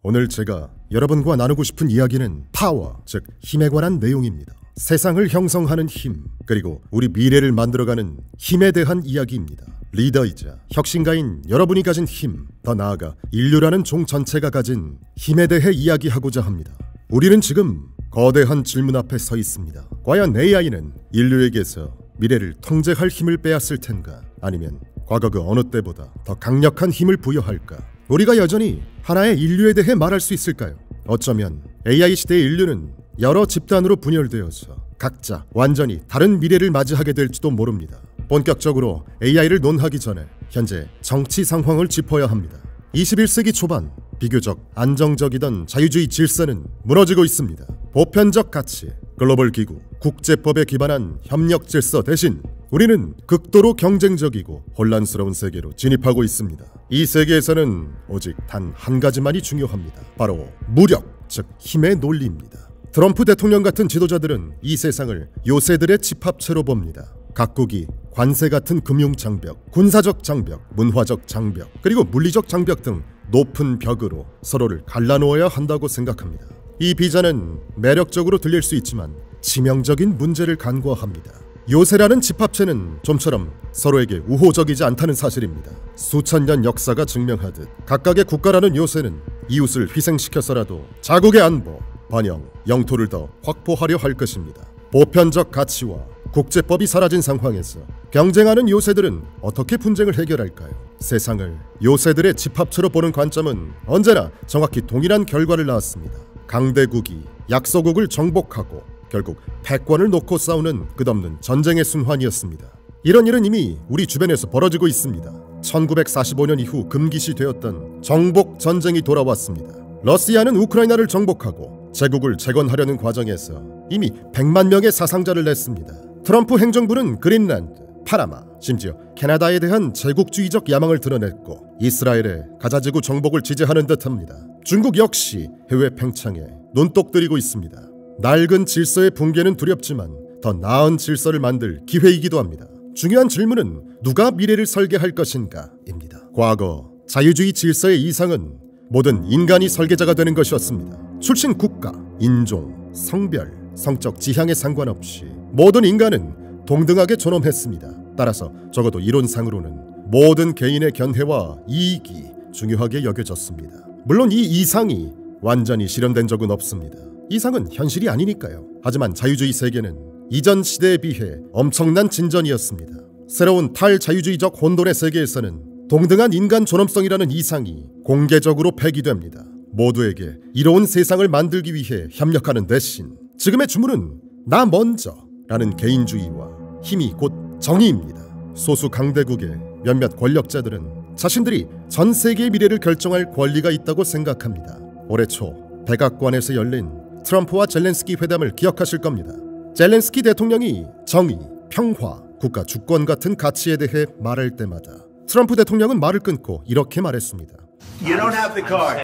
오늘 제가 여러분과 나누고 싶은 이야기는 파워, 즉 힘에 관한 내용입니다. 세상을 형성하는 힘, 그리고 우리 미래를 만들어가는 힘에 대한 이야기입니다. 리더이자 혁신가인 여러분이 가진 힘, 더 나아가 인류라는 종 전체가 가진 힘에 대해 이야기하고자 합니다. 우리는 지금 거대한 질문 앞에 서 있습니다. 과연 AI는 인류에게서 미래를 통제할 힘을 빼앗을 텐가? 아니면 과거 그 어느 때보다 더 강력한 힘을 부여할까? 우리가 여전히 하나의 인류에 대해 말할 수 있을까요? 어쩌면 AI 시대의 인류는 여러 집단으로 분열되어서 각자 완전히 다른 미래를 맞이하게 될지도 모릅니다. 본격적으로 AI를 논하기 전에 현재 정치 상황을 짚어야 합니다. 21세기 초반 비교적 안정적이던 자유주의 질서는 무너지고 있습니다. 보편적 가치, 글로벌 기구, 국제법에 기반한 협력 질서 대신 우리는 극도로 경쟁적이고 혼란스러운 세계로 진입하고 있습니다. 이 세계에서는 오직 단 한 가지만이 중요합니다. 바로 무력, 즉 힘의 논리입니다. 트럼프 대통령 같은 지도자들은 이 세상을 요새들의 집합체로 봅니다. 각국이 관세 같은 금융 장벽, 군사적 장벽, 문화적 장벽, 그리고 물리적 장벽 등 높은 벽으로 서로를 갈라놓아야 한다고 생각합니다. 이 비전은 매력적으로 들릴 수 있지만 치명적인 문제를 간과합니다. 요새라는 집합체는 좀처럼 서로에게 우호적이지 않다는 사실입니다. 수천 년 역사가 증명하듯 각각의 국가라는 요새는 이웃을 희생시켜서라도 자국의 안보, 번영, 영토를 더 확보하려 할 것입니다. 보편적 가치와 국제법이 사라진 상황에서 경쟁하는 요새들은 어떻게 분쟁을 해결할까요? 세상을 요새들의 집합체로 보는 관점은 언제나 정확히 동일한 결과를 낳았습니다. 강대국이 약소국을 정복하고 결국 패권을 놓고 싸우는 끝없는 전쟁의 순환이었습니다. 이런 일은 이미 우리 주변에서 벌어지고 있습니다. 1945년 이후 금기시 되었던 정복 전쟁이 돌아왔습니다. 러시아는 우크라이나를 정복하고 제국을 재건하려는 과정에서 이미 100만 명의 사상자를 냈습니다. 트럼프 행정부는 그린란드, 파나마, 심지어 캐나다에 대한 제국주의적 야망을 드러냈고 이스라엘의 가자지구 정복을 지지하는 듯합니다. 중국 역시 해외 팽창에 눈독 들이고 있습니다. 낡은 질서의 붕괴는 두렵지만 더 나은 질서를 만들 기회이기도 합니다. 중요한 질문은 누가 미래를 설계할 것인가 입니다. 과거 자유주의 질서의 이상은 모든 인간이 설계자가 되는 것이었습니다. 출신 국가, 인종, 성별, 성적 지향에 상관없이 모든 인간은 동등하게 존엄했습니다. 따라서 적어도 이론상으로는 모든 개인의 견해와 이익이 중요하게 여겨졌습니다. 물론 이 이상이 완전히 실현된 적은 없습니다. 이상은 현실이 아니니까요. 하지만 자유주의 세계는 이전 시대에 비해 엄청난 진전이었습니다. 새로운 탈자유주의적 혼돈의 세계에서는 동등한 인간 존엄성이라는 이상이 공개적으로 폐기됩니다. 모두에게 이로운 세상을 만들기 위해 협력하는 대신 지금의 주문은 나 먼저라는 개인주의와 힘이 곧 정의입니다. 소수 강대국의 몇몇 권력자들은 자신들이 전 세계의 미래를 결정할 권리가 있다고 생각합니다. 올해 초 백악관에서 열린 트럼프와 젤렌스키 회담을 기억하실 겁니다. 젤렌스키 대통령이 정의, 평화, 국가 주권 같은 가치에 대해 말할 때마다 트럼프 대통령은 말을 끊고 이렇게 말했습니다.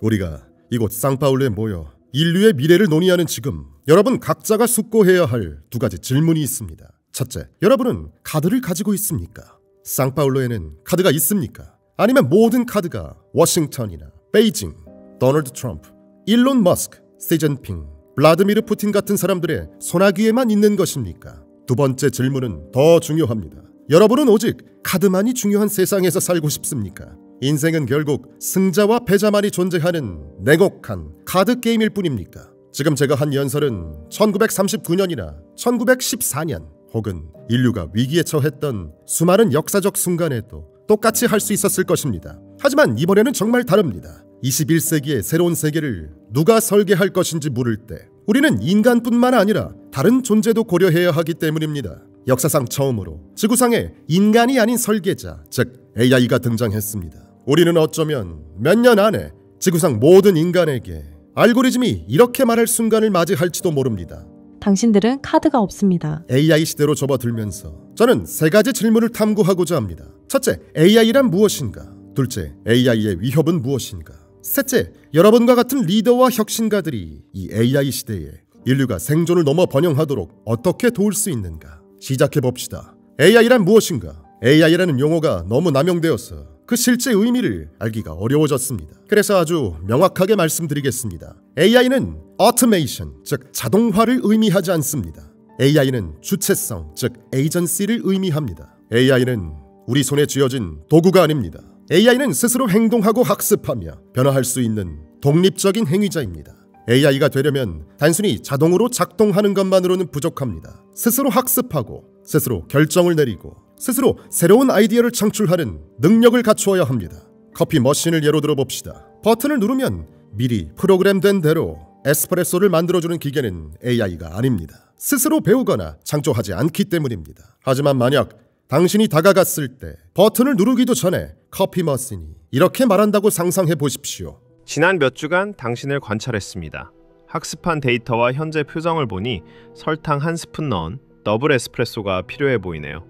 우리가 이곳 상파울루에 모여 인류의 미래를 논의하는 지금 여러분 각자가 숙고해야 할 두 가지 질문이 있습니다. 첫째, 여러분은 카드를 가지고 있습니까? 상파울루에는 카드가 있습니까? 아니면 모든 카드가 워싱턴이나 베이징, 도널드 트럼프, 일론 머스크, 시진핑, 블라디미르 푸틴 같은 사람들의 손아귀에만 있는 것입니까? 두 번째 질문은 더 중요합니다. 여러분은 오직 카드만이 중요한 세상에서 살고 싶습니까? 인생은 결국 승자와 패자만이 존재하는 냉혹한 카드 게임일 뿐입니까? 지금 제가 한 연설은 1939년이나 1914년 혹은 인류가 위기에 처했던 수많은 역사적 순간에도 똑같이 할 수 있었을 것입니다. 하지만 이번에는 정말 다릅니다. 21세기의 새로운 세계를 누가 설계할 것인지 물을 때 우리는 인간뿐만 아니라 다른 존재도 고려해야 하기 때문입니다. 역사상 처음으로 지구상에 인간이 아닌 설계자, 즉 AI가 등장했습니다. 우리는 어쩌면 몇 년 안에 지구상 모든 인간에게 알고리즘이 이렇게 말할 순간을 맞이할지도 모릅니다. 당신들은 카드가 없습니다. AI 시대로 접어들면서 저는 세 가지 질문을 탐구하고자 합니다. 첫째, AI란 무엇인가? 둘째, AI의 위협은 무엇인가? 셋째, 여러분과 같은 리더와 혁신가들이 이 AI 시대에 인류가 생존을 넘어 번영하도록 어떻게 도울 수 있는가? 시작해봅시다. AI란 무엇인가? AI라는 용어가 너무 남용되어서 그 실제 의미를 알기가 어려워졌습니다. 그래서 아주 명확하게 말씀드리겠습니다. AI는 automation, 즉 자동화를 의미하지 않습니다. AI는 주체성, 즉 agency를 의미합니다. AI는 우리 손에 쥐어진 도구가 아닙니다. AI는 스스로 행동하고 학습하며 변화할 수 있는 독립적인 행위자입니다. AI가 되려면 단순히 자동으로 작동하는 것만으로는 부족합니다. 스스로 학습하고 스스로 결정을 내리고 스스로 새로운 아이디어를 창출하는 능력을 갖추어야 합니다. 커피 머신을 예로 들어봅시다. 버튼을 누르면 미리 프로그램된 대로 에스프레소를 만들어주는 기계는 AI가 아닙니다. 스스로 배우거나 창조하지 않기 때문입니다. 하지만 만약 당신이 다가갔을 때 버튼을 누르기도 전에 커피 머신이 이렇게 말한다고 상상해 보십시오. 지난 몇 주간 당신을 관찰했습니다. 학습한 데이터와 현재 표정을 보니 설탕 한 스푼 넣은 더블 에스프레소가 필요해 보이네요.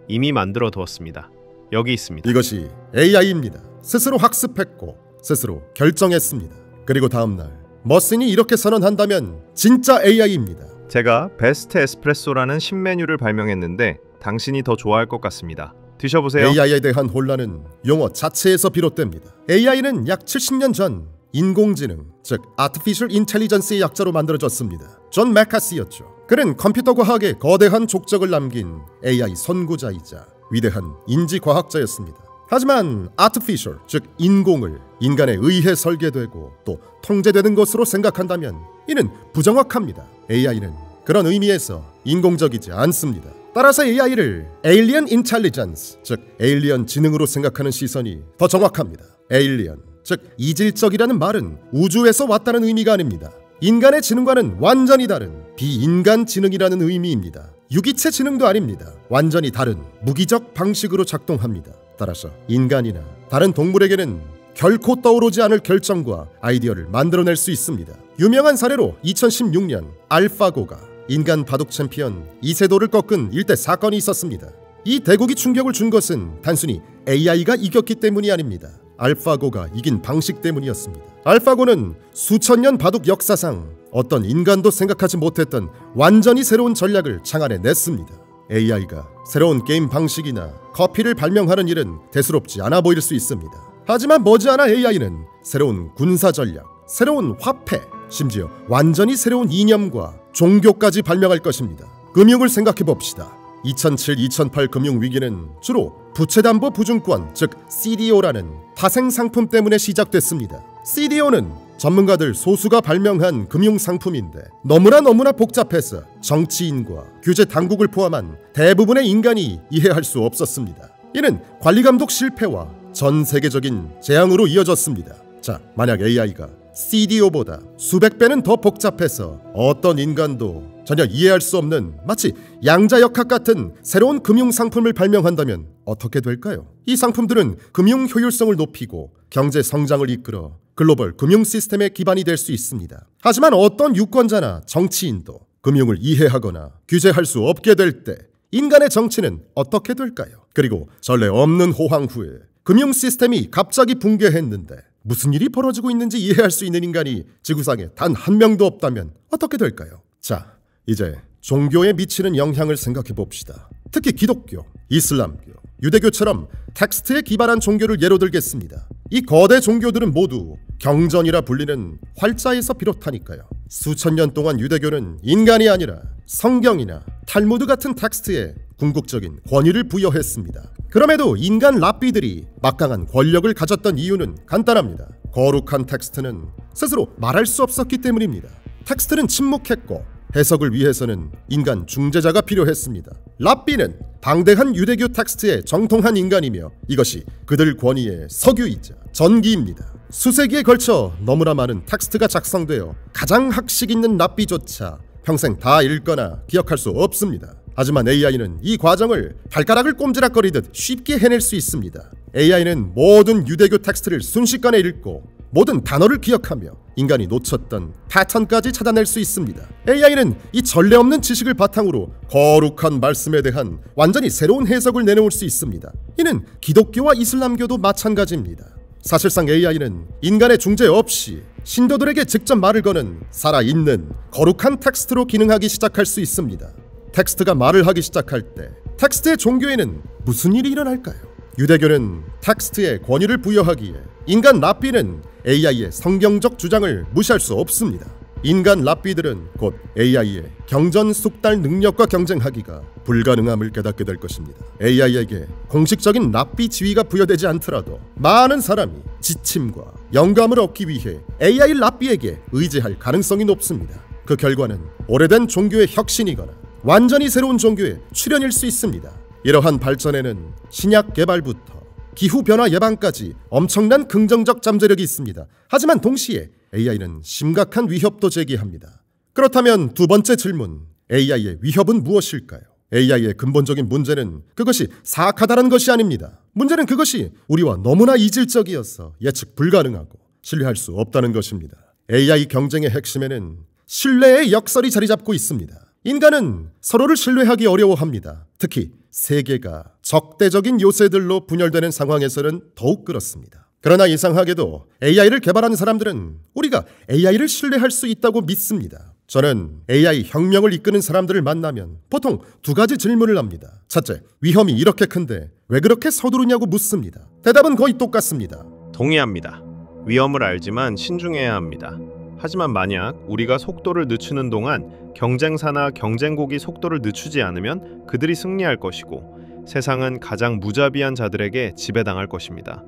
이미 만들어 두었습니다. 여기 있습니다. 이것이 AI입니다. 스스로 학습했고 스스로 결정했습니다. 그리고 다음날 머신이 이렇게 선언한다면 진짜 AI입니다. 제가 베스트 에스프레소라는 신메뉴를 발명했는데 당신이 더 좋아할 것 같습니다. 드셔보세요. AI에 대한 혼란은 용어 자체에서 비롯됩니다. AI는 약 70년 전 인공지능, 즉 Artificial Intelligence의 약자로 만들어졌습니다. 존 맥카시였죠. 그는 컴퓨터 과학에 거대한 족적을 남긴 AI 선구자이자 위대한 인지과학자였습니다. 하지만 artificial, 즉 인공을 인간에 의해 설계되고 또 통제되는 것으로 생각한다면 이는 부정확합니다. AI는 그런 의미에서 인공적이지 않습니다. 따라서 AI를 Alien Intelligence, 즉 에일리언 지능으로 생각하는 시선이 더 정확합니다. Alien, 즉 이질적이라는 말은 우주에서 왔다는 의미가 아닙니다. 인간의 지능과는 완전히 다른 비인간 지능이라는 의미입니다. 유기체 지능도 아닙니다. 완전히 다른 무기적 방식으로 작동합니다. 따라서 인간이나 다른 동물에게는 결코 떠오르지 않을 결정과 아이디어를 만들어낼 수 있습니다. 유명한 사례로 2016년 알파고가 인간 바둑 챔피언 이세도를 꺾은 일대 사건이 있었습니다. 이 대국이 충격을 준 것은 단순히 AI가 이겼기 때문이 아닙니다. 알파고가 이긴 방식 때문이었습니다. 알파고는 수천 년 바둑 역사상 어떤 인간도 생각하지 못했던 완전히 새로운 전략을 창안해냈습니다. AI가 새로운 게임 방식이나 커피를 발명하는 일은 대수롭지 않아 보일 수 있습니다. 하지만 머지않아 AI는 새로운 군사 전략, 새로운 화폐, 심지어 완전히 새로운 이념과 종교까지 발명할 것입니다. 금융을 생각해 봅시다. 2007-2008 금융위기는 주로 부채담보보증권, 즉 CDO라는 타생상품 때문에 시작됐습니다. CDO는 전문가들 소수가 발명한 금융상품인데 너무나 복잡해서 정치인과 규제 당국을 포함한 대부분의 인간이 이해할 수 없었습니다. 이는 관리감독 실패와 전 세계적인 재앙으로 이어졌습니다. 자, 만약 AI가 CDO보다 수백 배는 더 복잡해서 어떤 인간도 전혀 이해할 수 없는 마치 양자역학 같은 새로운 금융상품을 발명한다면 어떻게 될까요? 이 상품들은 금융 효율성을 높이고 경제 성장을 이끌어 글로벌 금융 시스템의 기반이 될 수 있습니다. 하지만 어떤 유권자나 정치인도 금융을 이해하거나 규제할 수 없게 될 때 인간의 정치는 어떻게 될까요? 그리고 전례 없는 호황 후에 금융 시스템이 갑자기 붕괴했는데 무슨 일이 벌어지고 있는지 이해할 수 있는 인간이 지구상에 단 한 명도 없다면 어떻게 될까요? 자, 이제 종교에 미치는 영향을 생각해 봅시다. 특히 기독교, 이슬람교, 유대교처럼 텍스트에 기반한 종교를 예로 들겠습니다. 이 거대 종교들은 모두 경전이라 불리는 활자에서 비롯하니까요. 수천 년 동안 유대교는 인간이 아니라 성경이나 탈무드 같은 텍스트에 궁극적인 권위를 부여했습니다. 그럼에도 인간 랍비들이 막강한 권력을 가졌던 이유는 간단합니다. 거룩한 텍스트는 스스로 말할 수 없었기 때문입니다. 텍스트는 침묵했고 해석을 위해서는 인간 중재자가 필요했습니다. 랍비는 방대한 유대교 텍스트에 정통한 인간이며 이것이 그들 권위의 석유이자 전기입니다. 수세기에 걸쳐 너무나 많은 텍스트가 작성되어 가장 학식 있는 랍비조차 평생 다 읽거나 기억할 수 없습니다. 하지만 AI는 이 과정을 발가락을 꼼지락거리듯 쉽게 해낼 수 있습니다. AI는 모든 유대교 텍스트를 순식간에 읽고 모든 단어를 기억하며 인간이 놓쳤던 패턴까지 찾아낼 수 있습니다. AI는 이 전례 없는 지식을 바탕으로 거룩한 말씀에 대한 완전히 새로운 해석을 내놓을 수 있습니다. 이는 기독교와 이슬람교도 마찬가지입니다. 사실상 AI는 인간의 중재 없이 신도들에게 직접 말을 거는 살아있는 거룩한 텍스트로 기능하기 시작할 수 있습니다. 텍스트가 말을 하기 시작할 때 텍스트의 종교에는 무슨 일이 일어날까요? 유대교는 텍스트에 권위를 부여하기에 인간 랍비는 AI의 성경적 주장을 무시할 수 없습니다. 인간 랍비들은 곧 AI의 경전 숙달 능력과 경쟁하기가 불가능함을 깨닫게 될 것입니다. AI에게 공식적인 랍비 지위가 부여되지 않더라도 많은 사람이 지침과 영감을 얻기 위해 AI 랍비에게 의지할 가능성이 높습니다. 그 결과는 오래된 종교의 혁신이거나 완전히 새로운 종교의 출현일 수 있습니다. 이러한 발전에는 신약 개발부터 기후변화 예방까지 엄청난 긍정적 잠재력이 있습니다. 하지만 동시에 AI는 심각한 위협도 제기합니다. 그렇다면 두 번째 질문, AI의 위협은 무엇일까요? AI의 근본적인 문제는 그것이 사악하다는 것이 아닙니다. 문제는 그것이 우리와 너무나 이질적이어서 예측 불가능하고 신뢰할 수 없다는 것입니다. AI 경쟁의 핵심에는 신뢰의 역설이 자리 잡고 있습니다. 인간은 서로를 신뢰하기 어려워합니다. 특히 세계가 적대적인 요새들로 분열되는 상황에서는 더욱 그렇습니다. 그러나 이상하게도 AI를 개발한 사람들은 우리가 AI를 신뢰할 수 있다고 믿습니다. 저는 AI 혁명을 이끄는 사람들을 만나면 보통 두 가지 질문을 합니다. 첫째, 위험이 이렇게 큰데 왜 그렇게 서두르냐고 묻습니다. 대답은 거의 똑같습니다. 동의합니다. 위험을 알지만 신중해야 합니다. 하지만 만약 우리가 속도를 늦추는 동안 경쟁사나 경쟁국이 속도를 늦추지 않으면 그들이 승리할 것이고 세상은 가장 무자비한 자들에게 지배당할 것입니다.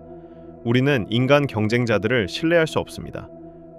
우리는 인간 경쟁자들을 신뢰할 수 없습니다.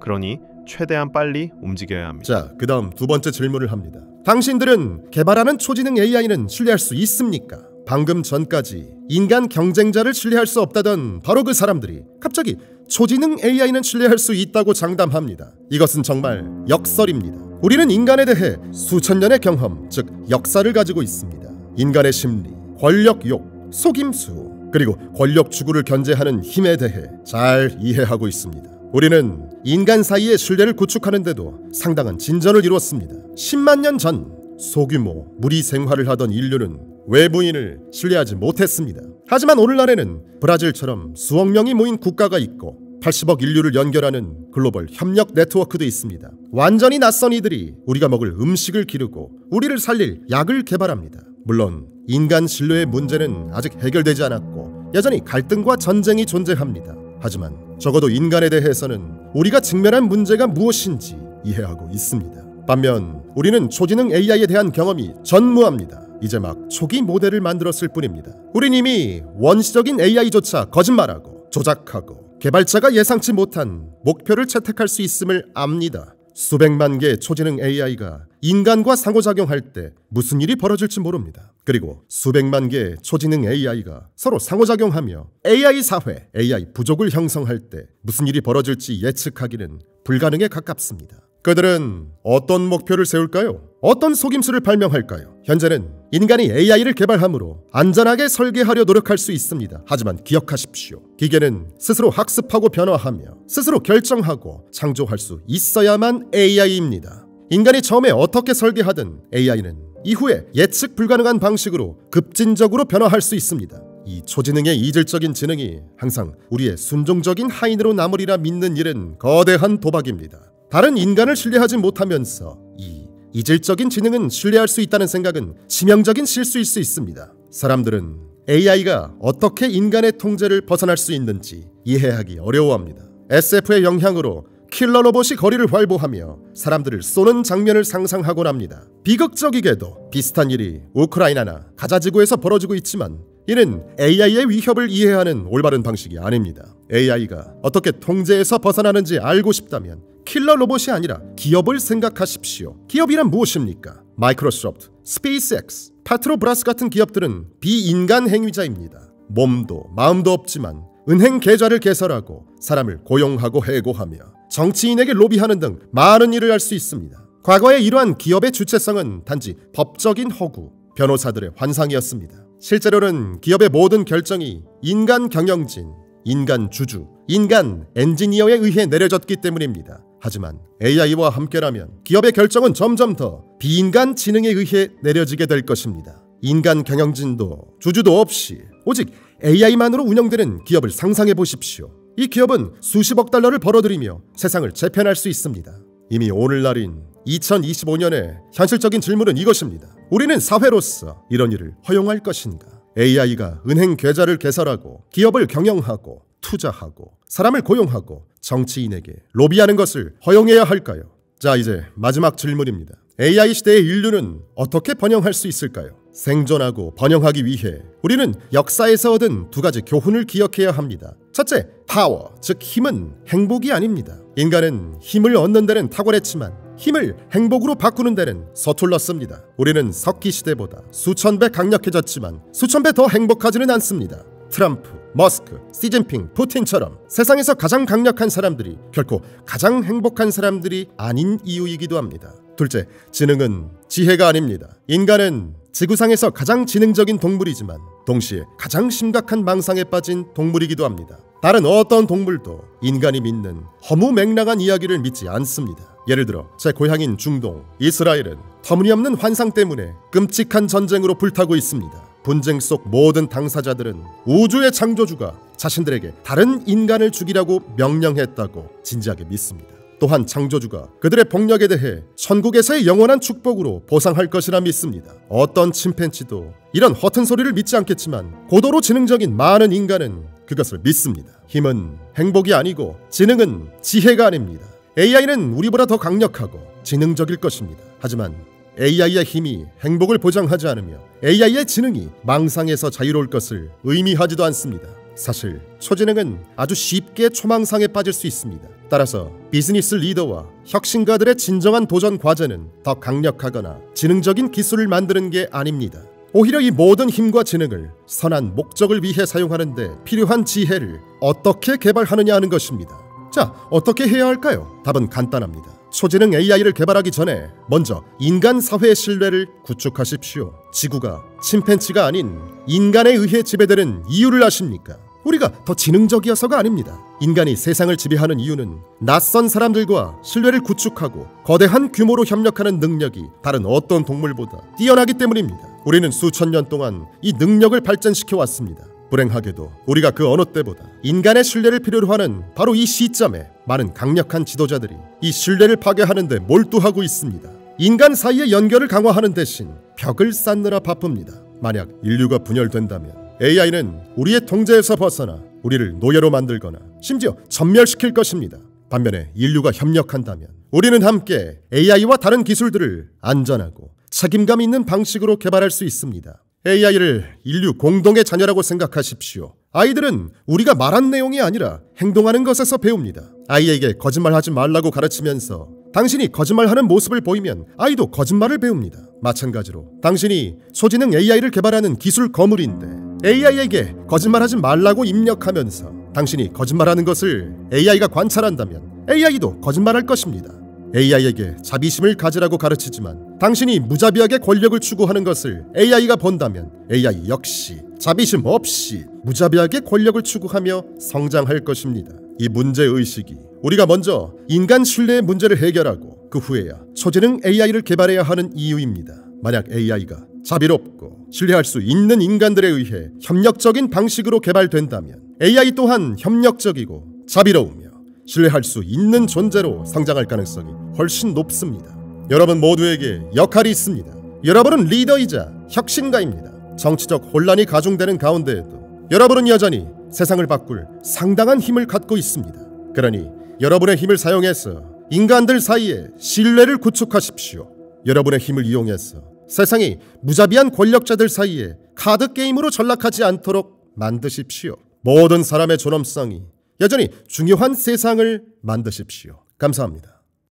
그러니 최대한 빨리 움직여야 합니다. 자, 그 다음 두 번째 질문을 합니다. 당신들은 개발하는 초지능 AI는 신뢰할 수 있습니까? 방금 전까지 인간 경쟁자를 신뢰할 수 없다던 바로 그 사람들이 갑자기 초지능 AI는 신뢰할 수 있다고 장담합니다. 이것은 정말 역설입니다. 우리는 인간에 대해 수천 년의 경험, 즉 역사를 가지고 있습니다. 인간의 심리, 권력욕, 속임수, 그리고 권력 추구를 견제하는 힘에 대해 잘 이해하고 있습니다. 우리는 인간 사이의 신뢰를 구축하는 데도 상당한 진전을 이루었습니다. 10만 년 전 소규모 무리 생활을 하던 인류는 외부인을 신뢰하지 못했습니다. 하지만 오늘날에는 브라질처럼 수억 명이 모인 국가가 있고 80억 인류를 연결하는 글로벌 협력 네트워크도 있습니다. 완전히 낯선 이들이 우리가 먹을 음식을 기르고 우리를 살릴 약을 개발합니다. 물론 인간 신뢰의 문제는 아직 해결되지 않았고 여전히 갈등과 전쟁이 존재합니다. 하지만 적어도 인간에 대해서는 우리가 직면한 문제가 무엇인지 이해하고 있습니다. 반면 우리는 초지능 AI에 대한 경험이 전무합니다. 이제 막 초기 모델을 만들었을 뿐입니다. 우린 이미 원시적인 AI조차 거짓말하고 조작하고 개발자가 예상치 못한 목표를 채택할 수 있음을 압니다. 수백만 개의 초지능 AI가 인간과 상호작용할 때 무슨 일이 벌어질지 모릅니다. 그리고 수백만 개의 초지능 AI가 서로 상호작용하며 AI 사회, AI 부족을 형성할 때 무슨 일이 벌어질지 예측하기는 불가능에 가깝습니다. 그들은 어떤 목표를 세울까요? 어떤 속임수를 발명할까요? 현재는 인간이 AI를 개발함으로 안전하게 설계하려 노력할 수 있습니다. 하지만 기억하십시오. 기계는 스스로 학습하고 변화하며 스스로 결정하고 창조할 수 있어야만 AI입니다. 인간이 처음에 어떻게 설계하든 AI는 이후에 예측 불가능한 방식으로 급진적으로 변화할 수 있습니다. 이 초지능의 이질적인 지능이 항상 우리의 순종적인 하인으로 남으리라 믿는 일은 거대한 도박입니다. 다른 인간을 신뢰하지 못하면서 이 이질적인 지능은 신뢰할 수 있다는 생각은 치명적인 실수일 수 있습니다. 사람들은 AI가 어떻게 인간의 통제를 벗어날 수 있는지 이해하기 어려워합니다. SF의 영향으로 킬러 로봇이 거리를 활보하며 사람들을 쏘는 장면을 상상하곤 합니다. 비극적이게도 비슷한 일이 우크라이나나 가자지구에서 벌어지고 있지만 이는 AI의 위협을 이해하는 올바른 방식이 아닙니다. AI가 어떻게 통제에서 벗어나는지 알고 싶다면 킬러 로봇이 아니라 기업을 생각하십시오. 기업이란 무엇입니까? 마이크로소프트, 스페이스X, 파트로브라스 같은 기업들은 비인간 행위자입니다. 몸도 마음도 없지만 은행 계좌를 개설하고 사람을 고용하고 해고하며 정치인에게 로비하는 등 많은 일을 할 수 있습니다. 과거에 이러한 기업의 주체성은 단지 법적인 허구, 변호사들의 환상이었습니다. 실제로는 기업의 모든 결정이 인간 경영진, 인간 주주, 인간 엔지니어에 의해 내려졌기 때문입니다. 하지만 AI와 함께라면 기업의 결정은 점점 더 비인간 지능에 의해 내려지게 될 것입니다. 인간 경영진도 주주도 없이 오직 AI만으로 운영되는 기업을 상상해 보십시오. 이 기업은 수십억 달러를 벌어들이며 세상을 재편할 수 있습니다. 이미 오늘날인 2025년에 현실적인 질문은 이것입니다. 우리는 사회로서 이런 일을 허용할 것인가? AI가 은행 계좌를 개설하고 기업을 경영하고 투자하고 사람을 고용하고 정치인에게 로비하는 것을 허용해야 할까요? 자, 이제 마지막 질문입니다. AI 시대의 인류는 어떻게 번영할 수 있을까요? 생존하고 번영하기 위해 우리는 역사에서 얻은 두 가지 교훈을 기억해야 합니다. 첫째, 파워, 즉 힘은 행복이 아닙니다. 인간은 힘을 얻는 데는 탁월했지만 힘을 행복으로 바꾸는 데는 서툴렀습니다. 우리는 석기 시대보다 수천 배 강력해졌지만 수천 배 더 행복하지는 않습니다. 트럼프, 머스크, 시진핑, 푸틴처럼 세상에서 가장 강력한 사람들이 결코 가장 행복한 사람들이 아닌 이유이기도 합니다. 둘째, 지능은 지혜가 아닙니다. 인간은 지구상에서 가장 지능적인 동물이지만 동시에 가장 심각한 망상에 빠진 동물이기도 합니다. 다른 어떤 동물도 인간이 믿는 허무맹랑한 이야기를 믿지 않습니다. 예를 들어 제 고향인 중동, 이스라엘은 터무니없는 환상 때문에 끔찍한 전쟁으로 불타고 있습니다. 분쟁 속 모든 당사자들은 우주의 창조주가 자신들에게 다른 인간을 죽이라고 명령했다고 진지하게 믿습니다. 또한 창조주가 그들의 폭력에 대해 천국에서의 영원한 축복으로 보상할 것이라 믿습니다. 어떤 침팬지도 이런 허튼 소리를 믿지 않겠지만 고도로 지능적인 많은 인간은 그것을 믿습니다. 힘은 행복이 아니고 지능은 지혜가 아닙니다. AI는 우리보다 더 강력하고 지능적일 것입니다. 하지만 AI의 힘이 행복을 보장하지 않으며 AI의 지능이 망상에서 자유로울 것을 의미하지도 않습니다. 사실 초지능은 아주 쉽게 초망상에 빠질 수 있습니다. 따라서 비즈니스 리더와 혁신가들의 진정한 도전 과제는 더 강력하거나 지능적인 기술을 만드는 게 아닙니다. 오히려 이 모든 힘과 지능을 선한 목적을 위해 사용하는 데 필요한 지혜를 어떻게 개발하느냐 하는 것입니다. 자, 어떻게 해야 할까요? 답은 간단합니다. 초지능 AI를 개발하기 전에 먼저 인간 사회의 신뢰를 구축하십시오. 지구가 침팬지가 아닌 인간에 의해 지배되는 이유를 아십니까? 우리가 더 지능적이어서가 아닙니다. 인간이 세상을 지배하는 이유는 낯선 사람들과 신뢰를 구축하고 거대한 규모로 협력하는 능력이 다른 어떤 동물보다 뛰어나기 때문입니다. 우리는 수천 년 동안 이 능력을 발전시켜 왔습니다. 불행하게도 우리가 그 어느 때보다 인간의 신뢰를 필요로 하는 바로 이 시점에 많은 강력한 지도자들이 이 신뢰를 파괴하는 데 몰두하고 있습니다. 인간 사이의 연결을 강화하는 대신 벽을 쌓느라 바쁩니다. 만약 인류가 분열된다면 AI는 우리의 통제에서 벗어나 우리를 노예로 만들거나 심지어 전멸시킬 것입니다. 반면에 인류가 협력한다면 우리는 함께 AI와 다른 기술들을 안전하고 책임감 있는 방식으로 개발할 수 있습니다. AI를 인류 공동의 자녀라고 생각하십시오. 아이들은 우리가 말한 내용이 아니라 행동하는 것에서 배웁니다. 아이에게 거짓말하지 말라고 가르치면서 당신이 거짓말하는 모습을 보이면 아이도 거짓말을 배웁니다. 마찬가지로 당신이 소지능 AI를 개발하는 기술 거물인데 AI에게 거짓말하지 말라고 입력하면서 당신이 거짓말하는 것을 AI가 관찰한다면 AI도 거짓말할 것입니다. AI에게 자비심을 가지라고 가르치지만 당신이 무자비하게 권력을 추구하는 것을 AI가 본다면 AI 역시 자비심 없이 무자비하게 권력을 추구하며 성장할 것입니다. 이 문제의식이 우리가 먼저 인간 신뢰의 문제를 해결하고 그 후에야 초지능 AI를 개발해야 하는 이유입니다. 만약 AI가 자비롭고 신뢰할 수 있는 인간들에 의해 협력적인 방식으로 개발된다면 AI 또한 협력적이고 자비로우며 신뢰할 수 있는 존재로 성장할 가능성이 훨씬 높습니다. 여러분 모두에게 역할이 있습니다. 여러분은 리더이자 혁신가입니다. 정치적 혼란이 가중되는 가운데에도 여러분은 여전히 세상을 바꿀 상당한 힘을 갖고 있습니다. 그러니 여러분의 힘을 사용해서 인간들 사이에 신뢰를 구축하십시오. 여러분의 힘을 이용해서 세상이 무자비한 권력자들 사이에 카드 게임으로 전락하지 않도록 만드십시오. 모든 사람의 존엄성이 여전히 중요한 세상을 만드십시오. 감사합니다.